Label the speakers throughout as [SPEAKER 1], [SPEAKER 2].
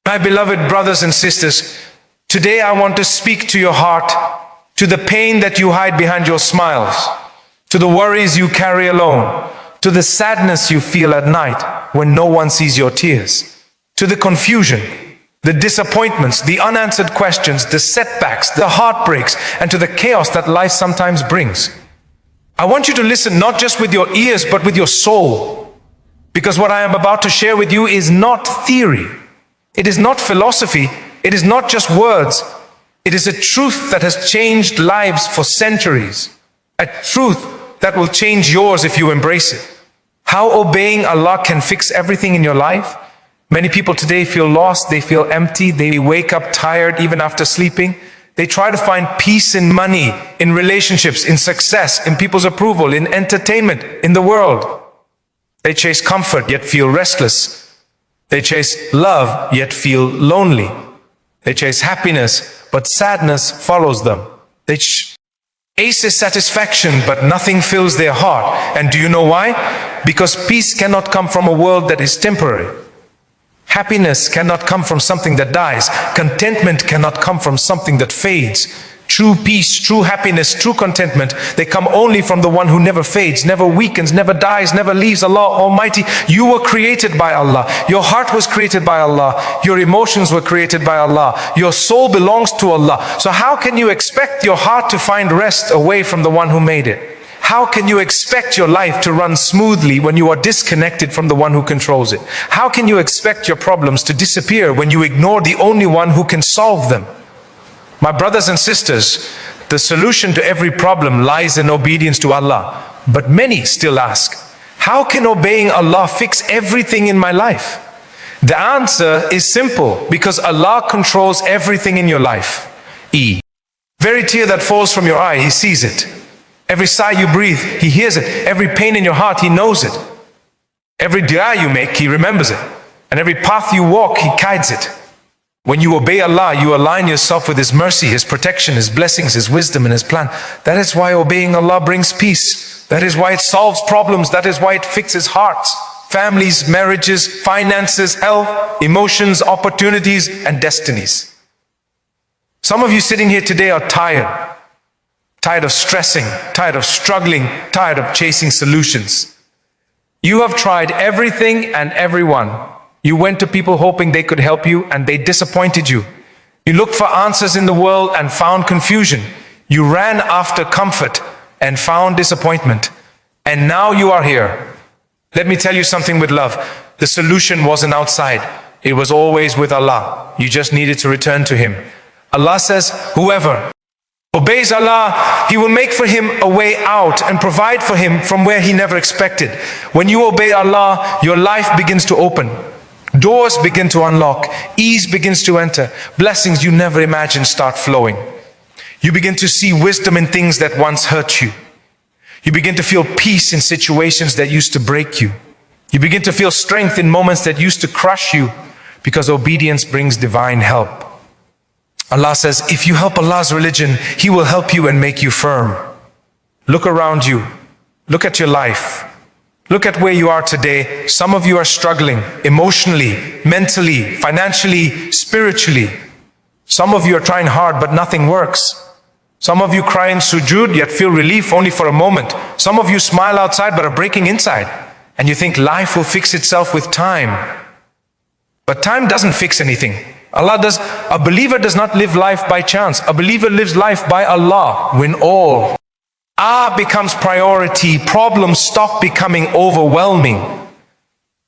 [SPEAKER 1] My beloved brothers and sisters, today I want to speak to your heart, to the pain that you hide behind your smiles, to the worries you carry alone, to the sadness you feel at night when no one sees your tears, to the confusion, the disappointments, the unanswered questions, the setbacks, the heartbreaks, and to the chaos that life sometimes brings. I want you to listen not just with your ears, but with your soul, because what I am about to share with you is not theory. It is not philosophy. It is not just words. It is a truth that has changed lives for centuries. A truth that will change yours if you embrace it. How obeying Allah can fix everything in your life? Many people today feel lost. They feel empty. They wake up tired even after sleeping. They try to find peace in money, in relationships, in success, in people's approval, in entertainment, in the world. They chase comfort yet feel restless. They chase love, yet feel lonely. They chase happiness, but sadness follows them. They chase satisfaction, but nothing fills their heart. And do you know why? Because peace cannot come from a world that is temporary. Happiness cannot come from something that dies. Contentment cannot come from something that fades. True peace, true happiness, true contentment, they come only from the one who never fades, never weakens, never dies, never leaves. Allah Almighty. You were created by Allah. Your heart was created by Allah. Your emotions were created by Allah. Your soul belongs to Allah. So how can you expect your heart to find rest away from the one who made it? How can you expect your life to run smoothly when you are disconnected from the one who controls it? How can you expect your problems to disappear when you ignore the only one who can solve them? My brothers and sisters, the solution to every problem lies in obedience to Allah. But many still ask, how can obeying Allah fix everything in my life? The answer is simple, because Allah controls everything in your life. Every tear that falls from your eye, He sees it. Every sigh you breathe, He hears it. Every pain in your heart, He knows it. Every dua you make, He remembers it. And every path you walk, He guides it. When you obey Allah, you align yourself with His mercy, His protection, His blessings, His wisdom, and His plan. That is why obeying Allah brings peace. That is why it solves problems. That is why it fixes hearts, families, marriages, finances, health, emotions, opportunities, and destinies. Some of you sitting here today are tired. Tired of stressing, tired of struggling, tired of chasing solutions. You have tried everything and everyone. You went to people hoping they could help you, and they disappointed you. You looked for answers in the world and found confusion. You ran after comfort and found disappointment. And now you are here. Let me tell you something with love. The solution wasn't outside. It was always with Allah. You just needed to return to Him. Allah says, whoever obeys Allah, He will make for him a way out and provide for him from where he never expected. When you obey Allah, your life begins to open. Doors begin to unlock. Ease begins to enter. Blessings you never imagined start flowing. You begin to see wisdom in things that once hurt you. You begin to feel peace in situations that used to break you. You begin to feel strength in moments that used to crush you, because obedience brings divine help. Allah says, if you help Allah's religion, He will help you and make you firm. Look around you. Look at your life. Look at where you are today. Some of you are struggling emotionally, mentally, financially, spiritually. Some of you are trying hard, but nothing works. Some of you cry in sujood, yet feel relief only for a moment. Some of you smile outside, but are breaking inside. And you think life will fix itself with time. But time doesn't fix anything. A believer does not live life by chance. A believer lives life by Allah. When all becomes priority, problems stop becoming overwhelming.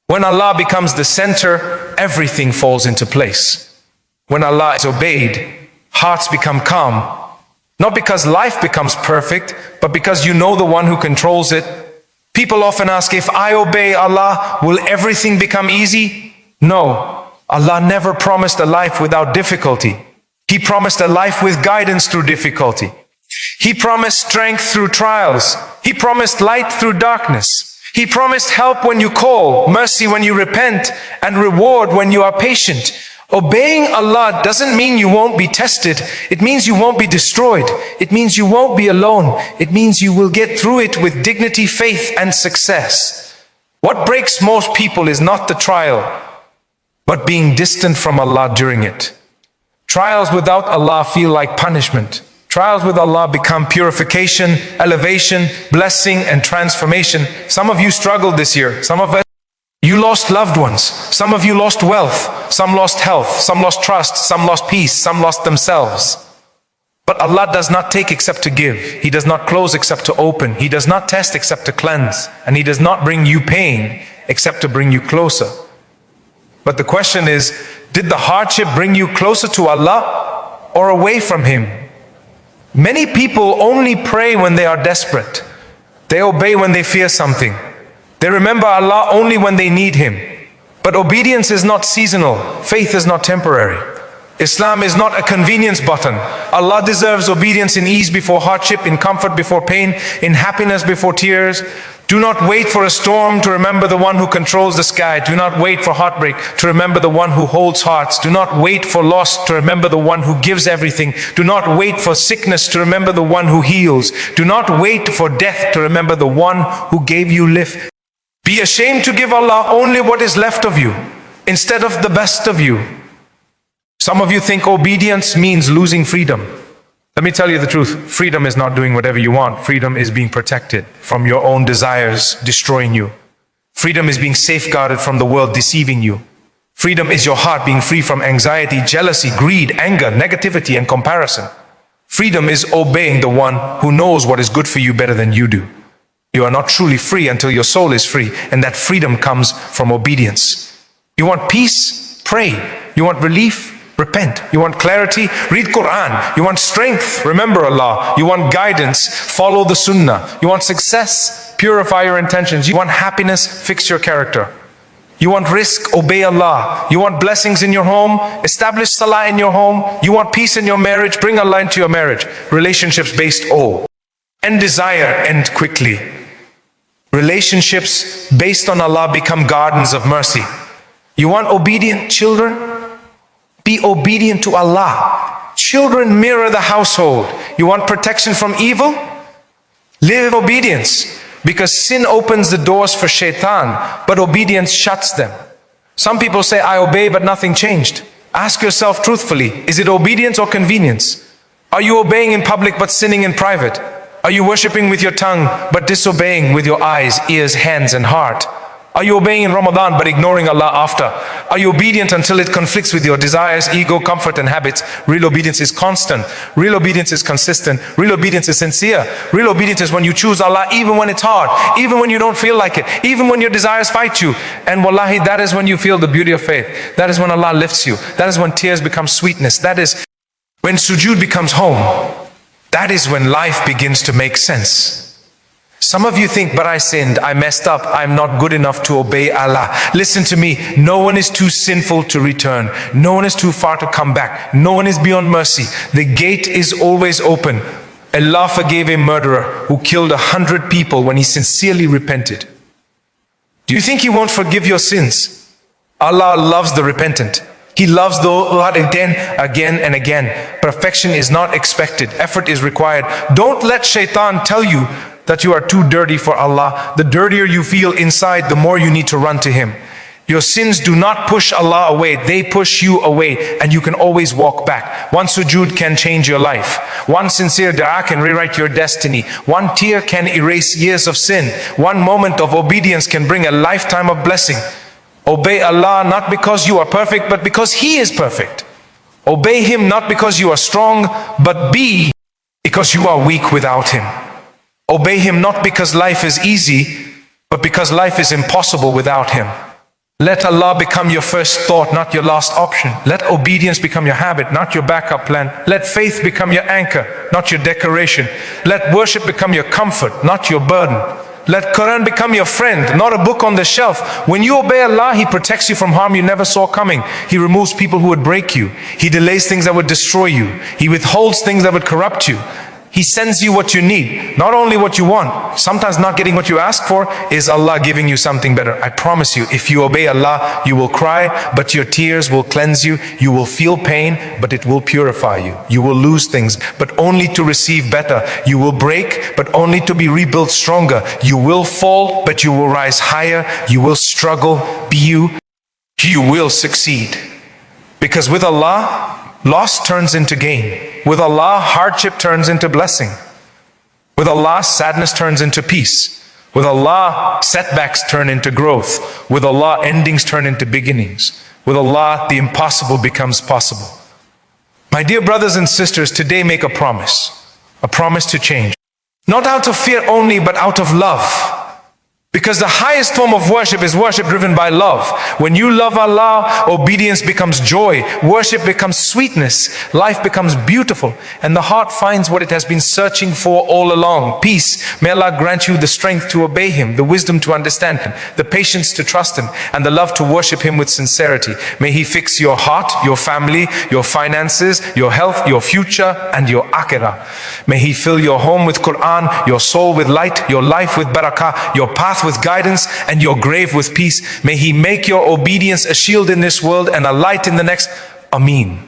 [SPEAKER 1] When Allah becomes the center, everything falls into place. When Allah is obeyed, hearts become calm. Not because life becomes perfect, but because you know the one who controls it. People often ask, if I obey Allah, will everything become easy? No, Allah never promised a life without difficulty. He promised a life with guidance through difficulty. He promised strength through trials. He promised light through darkness. He promised help when you call, mercy when you repent, and reward when you are patient. Obeying Allah doesn't mean you won't be tested. It means you won't be destroyed. It means you won't be alone. It means you will get through it with dignity, faith, and success. What breaks most people is not the trial. but being distant from Allah during it. Trials without Allah feel like punishment. Trials with Allah become purification, elevation, blessing, and transformation. Some of you struggled this year. Some of us, you lost loved ones. Some of you lost wealth. Some lost health. Some lost trust. Some lost peace. Some lost themselves. But Allah does not take except to give. He does not close except to open. He does not test except to cleanse. And He does not bring you pain except to bring you closer. But the question is, did the hardship bring you closer to Allah or away from Him? Many people only pray when they are desperate. They obey when they fear something. They remember Allah only when they need Him. But obedience is not seasonal. Faith is not temporary. Islam is not a convenience button. Allah deserves obedience in ease before hardship, in comfort before pain, in happiness before tears. Do not wait for a storm to remember the one who controls the sky. Do not wait for heartbreak to remember the one who holds hearts. Do not wait for loss to remember the one who gives everything. Do not wait for sickness to remember the one who heals. Do not wait for death to remember the one who gave you life. Be ashamed to give Allah only what is left of you, instead of the best of you. Some of you think obedience means losing freedom. Let me tell you the truth. Freedom is not doing whatever you want. Freedom is being protected from your own desires destroying you. Freedom is being safeguarded from the world deceiving you. Freedom is your heart being free from anxiety, jealousy, greed, anger, negativity, and comparison. Freedom is obeying the one who knows what is good for you better than you do. You are not truly free until your soul is free, and that freedom comes from obedience. You want peace? Pray. You want relief? Repent. You want clarity? Read Quran. You want strength? Remember Allah. You want guidance? Follow the Sunnah. You want success? Purify your intentions. You want happiness? Fix your character. You want risk? Obey Allah. You want blessings in your home? Establish Salah in your home. You want peace in your marriage? Bring Allah into your marriage. Relationships based all. And desire end quickly. Relationships based on Allah become gardens of mercy. You want obedient children? Be obedient to Allah. Children mirror the household. You want protection from evil? Live obedience. Because sin opens the doors for shaitan, but obedience shuts them. Some people say, I obey, but nothing changed. Ask yourself truthfully, is it obedience or convenience? Are you obeying in public but sinning in private? Are you worshipping with your tongue but disobeying with your eyes, ears, hands, and heart? Are you obeying in Ramadan but ignoring Allah after? Are you obedient until it conflicts with your desires, ego, comfort, and habits? Real obedience is constant. Real obedience is consistent. Real obedience is sincere. Real obedience is when you choose Allah even when it's hard, even when you don't feel like it, even when your desires fight you. And wallahi, that is when you feel the beauty of faith. That is when Allah lifts you. That is when tears become sweetness. That is when sujood becomes home. That is when life begins to make sense. Some of you think, but I sinned, I messed up, I'm not good enough to obey Allah. Listen to me, no one is too sinful to return. No one is too far to come back. No one is beyond mercy. The gate is always open. Allah forgave a murderer who killed 100 people when he sincerely repented. Do you think He won't forgive your sins? Allah loves the repentant. He loves those again and again. Perfection is not expected. Effort is required. Don't let shaitan tell you that you are too dirty for Allah. The dirtier you feel inside, the more you need to run to Him. Your sins do not push Allah away, they push you away, and you can always walk back. One sujood can change your life. One sincere dua can rewrite your destiny. One tear can erase years of sin. One moment of obedience can bring a lifetime of blessing. Obey Allah not because you are perfect, but because He is perfect. Obey Him not because you are strong, but because you are weak without Him. Obey Him not because life is easy, but because life is impossible without Him. Let Allah become your first thought, not your last option. Let obedience become your habit, not your backup plan. Let faith become your anchor, not your decoration. Let worship become your comfort, not your burden. Let Quran become your friend, not a book on the shelf. When you obey Allah, He protects you from harm you never saw coming. He removes people who would break you. He delays things that would destroy you. He withholds things that would corrupt you. He sends you what you need, not only what you want. Sometimes not getting what you ask for is Allah giving you something better. I promise you, if you obey Allah, you will cry, but your tears will cleanse you. You will feel pain, but it will purify you. You will lose things, but only to receive better. You will break, but only to be rebuilt stronger. You will fall, but you will rise higher. You will struggle, be you. you will succeed. Because with Allah, loss turns into gain. With Allah, hardship turns into blessing. With Allah, sadness turns into peace. With Allah, setbacks turn into growth. With Allah, endings turn into beginnings. With Allah, the impossible becomes possible. My dear brothers and sisters, today make a promise to change. Not out of fear only, but out of love. Because the highest form of worship is worship driven by love. When you love Allah, obedience becomes joy, worship becomes sweetness, life becomes beautiful, and the heart finds what it has been searching for all along. Peace. May Allah grant you the strength to obey Him, the wisdom to understand Him, the patience to trust Him, and the love to worship Him with sincerity. May He fix your heart, your family, your finances, your health, your future, and your akhirah. May He fill your home with Quran, your soul with light, your life with barakah, your path with guidance, and your grave with peace. May He make your obedience a shield in this world and a light in the next. Ameen.